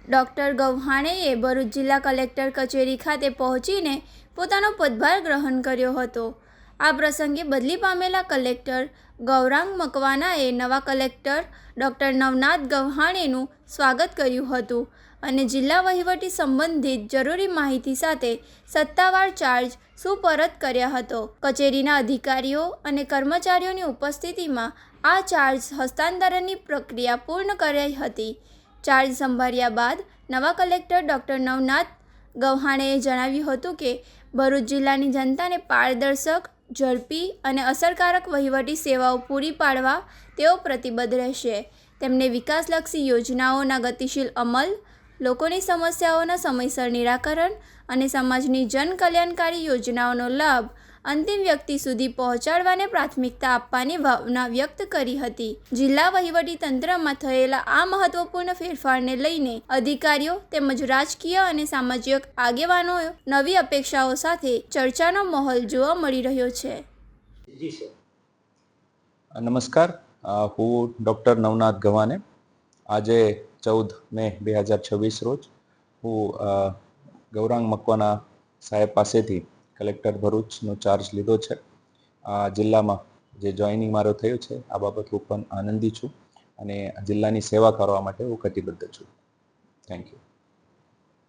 Doctor ગવ્હાણેએ Bharuch જિલ્લા collector કચેરી ખાતે પહોંચીને પોતાનો પદભાર ગ્રહણ કર્યો હતો. આ પ્રસંગે બદલી પામેલા કલેક્ટર ગૌરાંગ મકવાનાએ નવા કલેક્ટર ડૉક્ટર નવનાથ ગવ્હાણેનું સ્વાગત કર્યું હતું અને જિલ્લા વહીવટી સંબંધિત જરૂરી માહિતી સાથે સત્તાવાર ચાર્જ સુપરત કર્યા હતો. કચેરીના અધિકારીઓ અને કર્મચારીઓની ઉપસ્થિતિમાં આ ચાર્જ હસ્તાંતરણની પ્રક્રિયા પૂર્ણ કરાઈ હતી. ચાર્જ સંભાળ્યા બાદ નવા કલેક્ટર ડૉક્ટર નવનાથ ગવ્હાણેએ જણાવ્યું હતું કે ભરૂચ જિલ્લાની જનતાને પારદર્શક, ઝડપી અને અસરકારક વહીવટી સેવાઓ પૂરી પાડવા તેઓ પ્રતિબદ્ધ રહેશે. તેમને વિકાસલક્ષી યોજનાઓના ગતિશીલ અમલ, લોકોની સમસ્યાઓના સમયસર નિરાકરણ અને સમાજની જનકલ્યાણકારી યોજનાઓનો લાભ અંતિમ વ્યક્તિ સુધી પહોંચાડવાને પ્રાથમિકતા આપવાની ભાવના વ્યક્ત કરી હતી. જિલ્લા વહીવટીતંત્રમાં થયેલા આ મહત્વપૂર્ણ ફેરફારને લઈને અધિકારીઓ તેમજ રાજકીય અને સામાજિક આગેવાનો નવી અપેક્ષાઓ સાથે ચર્ચાનો માહોલ જોવા મળી રહ્યો છે. નમસ્કાર, હું ડૉક્ટર નવનાથ ગવ્હાણે. આજે 14 મે 2026 રોજ હું ગૌરાંગ મકવાના સાહેબ પાસેથી કલેક્ટર ભરૂચનો ચાર્જ લીધો છે. આ જિલ્લામાં જે જોઈનિંગ મારો થયું છે આ બાબત હું પણ આનંદી છું અને જિલ્લાની સેવા કરવા માટે હું કટિબદ્ધ છું. Thank you.